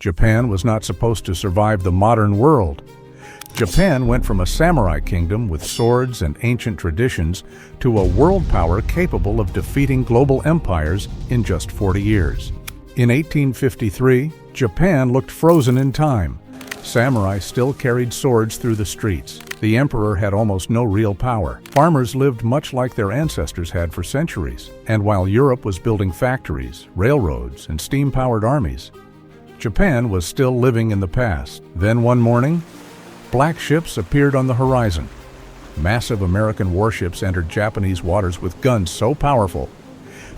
Japan was not supposed to survive the modern world. Japan went from a samurai kingdom with swords and ancient traditions to a world power capable of defeating global empires in just 40 years. In 1853, Japan looked frozen in time. Samurai still carried swords through the streets. The emperor had almost no real power. Farmers lived much like their ancestors had for centuries. And while Europe was building factories, railroads, and steam-powered armies, Japan was still living in the past. Then one morning, black ships appeared on the horizon. Massive American warships entered Japanese waters with guns so powerful,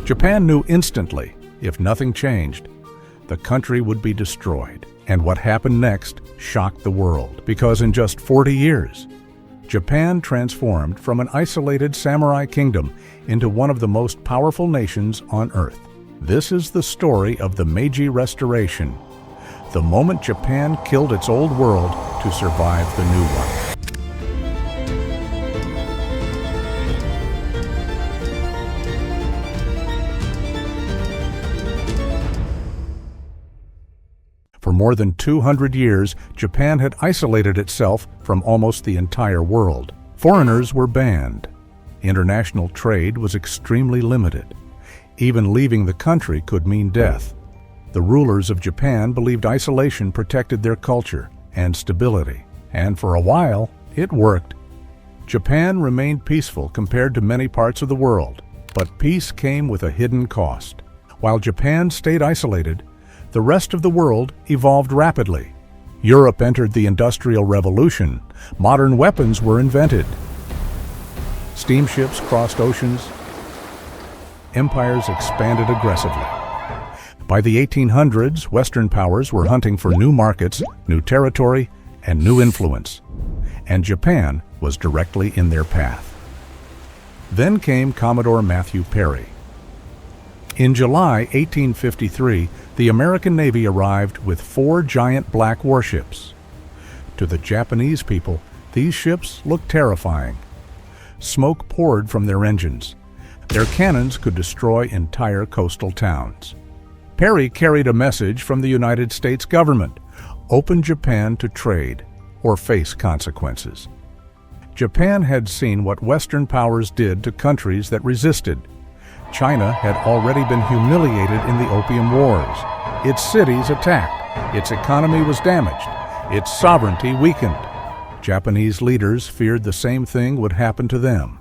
Japan knew instantly, if nothing changed, the country would be destroyed. And what happened next shocked the world, because in just 40 years, Japan transformed from an isolated samurai kingdom into one of the most powerful nations on Earth. This is the story of the Meiji Restoration, the moment Japan killed its old world to survive the new one. For more than 200 years, Japan had isolated itself from almost the entire world. Foreigners were banned. International trade was extremely limited. Even leaving the country could mean death. The rulers of Japan believed isolation protected their culture and stability, and for a while, it worked. Japan remained peaceful compared to many parts of the world, but peace came with a hidden cost. While Japan stayed isolated, the rest of the world evolved rapidly. Europe entered the Industrial Revolution. Modern weapons were invented. Steamships crossed oceans. Empires expanded aggressively. By the 1800s, Western powers were hunting for new markets, new territory, and new influence. And Japan was directly in their path. Then came Commodore Matthew Perry. In July 1853, the American Navy arrived with 4 giant black warships. To the Japanese people, these ships looked terrifying. Smoke poured from their engines. Their cannons could destroy entire coastal towns. Perry carried a message from the United States government: open Japan to trade or face consequences. Japan had seen what Western powers did to countries that resisted. China had already been humiliated in the Opium Wars. Its cities attacked. Its economy was damaged. Its sovereignty weakened. Japanese leaders feared the same thing would happen to them.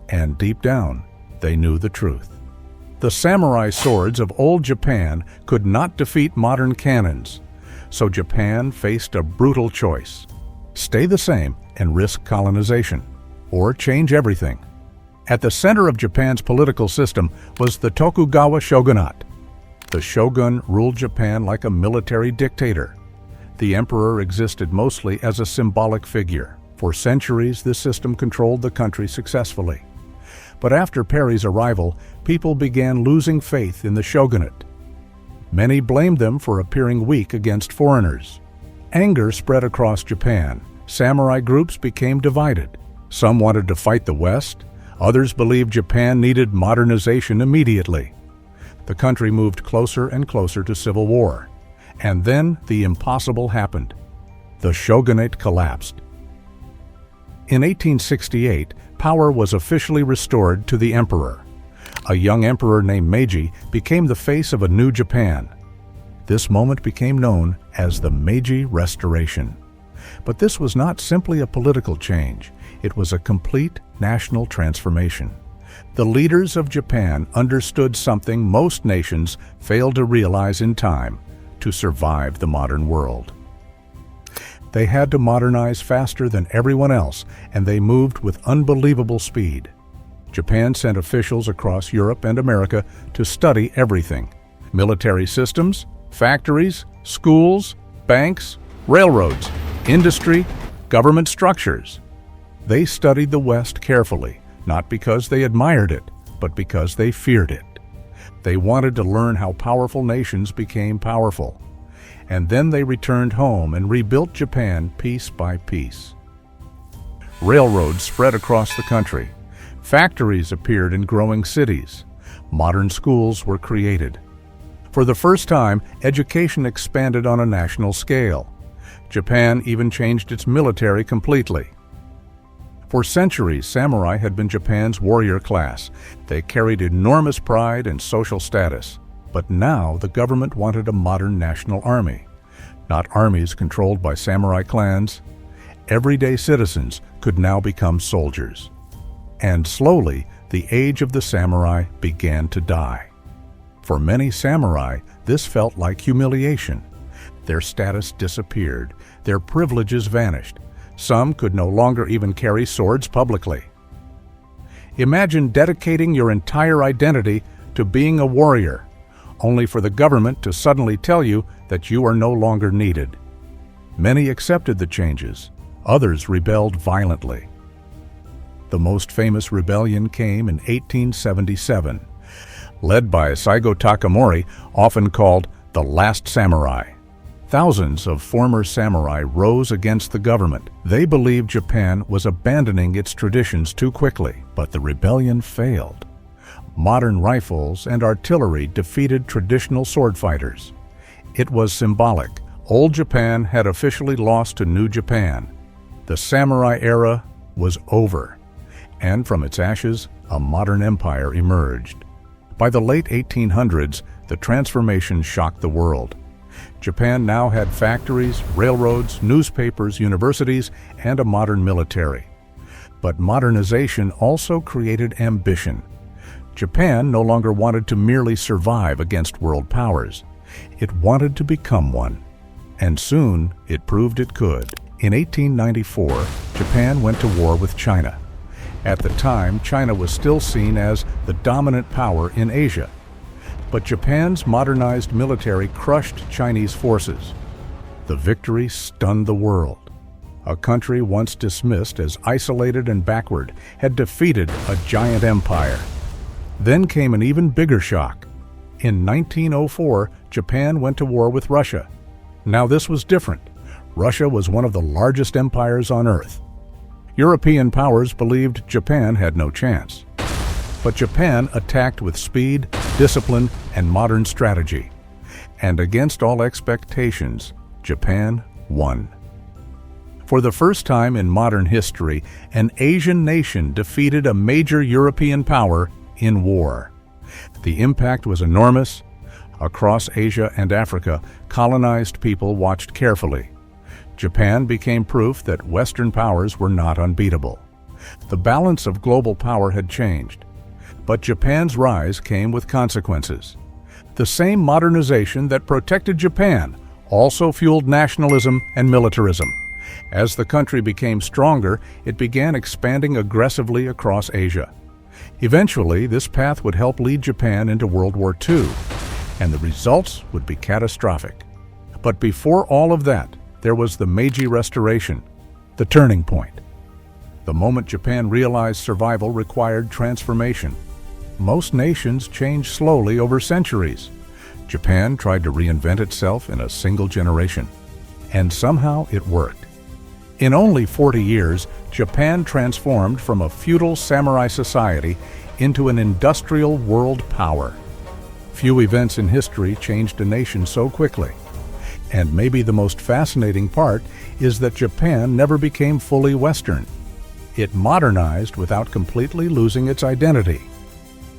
And deep down, they knew the truth. The samurai swords of old Japan could not defeat modern cannons. So Japan faced a brutal choice: stay the same and risk colonization, or change everything. At the center of Japan's political system was the Tokugawa Shogunate. The shogun ruled Japan like a military dictator. The emperor existed mostly as a symbolic figure. For centuries, this system controlled the country successfully. But after Perry's arrival, people began losing faith in the shogunate. Many blamed them for appearing weak against foreigners. Anger spread across Japan. Samurai groups became divided. Some wanted to fight the West. Others believed Japan needed modernization immediately. The country moved closer and closer to civil war. And then the impossible happened. The shogunate collapsed. In 1868, power was officially restored to the emperor. A young emperor named Meiji became the face of a new Japan. This moment became known as the Meiji Restoration. But this was not simply a political change. It was a complete national transformation. The leaders of Japan understood something most nations failed to realize in time to survive the modern world. They had to modernize faster than everyone else, and they moved with unbelievable speed. Japan sent officials across Europe and America to study everything: military systems, factories, schools, banks, railroads, industry, government structures. They studied the West carefully, not because they admired it, but because they feared it. They wanted to learn how powerful nations became powerful. And then they returned home and rebuilt Japan piece by piece. Railroads spread across the country. Factories appeared in growing cities. Modern schools were created. For the first time, education expanded on a national scale. Japan even changed its military completely. For centuries, samurai had been Japan's warrior class. They carried enormous pride and social status. But now the government wanted a modern national army. Not armies controlled by samurai clans. Everyday citizens could now become soldiers. And slowly, the age of the samurai began to die. For many samurai, this felt like humiliation. Their status disappeared. Their privileges vanished. Some could no longer even carry swords publicly. Imagine dedicating your entire identity to being a warrior, only for the government to suddenly tell you that you are no longer needed. Many accepted the changes. Others rebelled violently. The most famous rebellion came in 1877, led by Saigo Takamori, often called the Last Samurai. Thousands of former samurai rose against the government. They believed Japan was abandoning its traditions too quickly, but the rebellion failed. Modern rifles and artillery defeated traditional sword fighters. It was symbolic. Old Japan had officially lost to New Japan. The samurai era was over, and from its ashes, a modern empire emerged. By the late 1800s, the transformation shocked the world. Japan now had factories, railroads, newspapers, universities, and a modern military. But modernization also created ambition. Japan no longer wanted to merely survive against world powers. It wanted to become one. And soon, it proved it could. In 1894, Japan went to war with China. At the time, China was still seen as the dominant power in Asia. But Japan's modernized military crushed Chinese forces. The victory stunned the world. A country once dismissed as isolated and backward had defeated a giant empire. Then came an even bigger shock. In 1904, Japan went to war with Russia. Now this was different. Russia was one of the largest empires on Earth. European powers believed Japan had no chance. But Japan attacked with speed, discipline, and modern strategy. And against all expectations, Japan won. For the first time in modern history, an Asian nation defeated a major European power in war. The impact was enormous. Across Asia and Africa, colonized people watched carefully. Japan became proof that Western powers were not unbeatable. The balance of global power had changed. But Japan's rise came with consequences. The same modernization that protected Japan also fueled nationalism and militarism. As the country became stronger, it began expanding aggressively across Asia. Eventually, this path would help lead Japan into World War II, and the results would be catastrophic. But before all of that, there was the Meiji Restoration, the turning point. The moment Japan realized survival required transformation. Most nations change slowly over centuries. Japan tried to reinvent itself in a single generation, and somehow it worked. In only 40 years, Japan transformed from a feudal samurai society into an industrial world power. Few events in history changed a nation so quickly. And maybe the most fascinating part is that Japan never became fully Western. It modernized without completely losing its identity.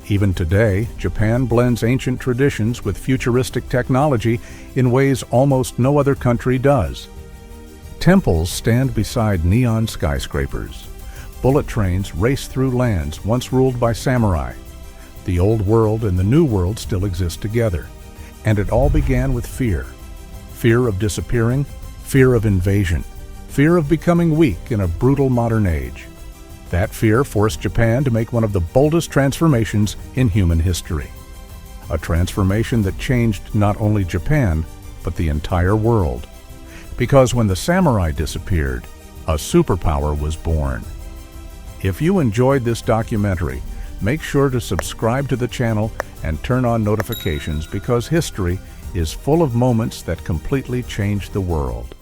Even today, Japan blends ancient traditions with futuristic technology in ways almost no other country does. Temples stand beside neon skyscrapers. Bullet trains race through lands once ruled by samurai. The old world and the new world still exist together. And it all began with fear. Fear of disappearing, fear of invasion, fear of becoming weak in a brutal modern age. That fear forced Japan to make one of the boldest transformations in human history. A transformation that changed not only Japan, but the entire world. Because when the samurai disappeared, a superpower was born. If you enjoyed this documentary, make sure to subscribe to the channel and turn on notifications because history is full of moments that completely changed the world.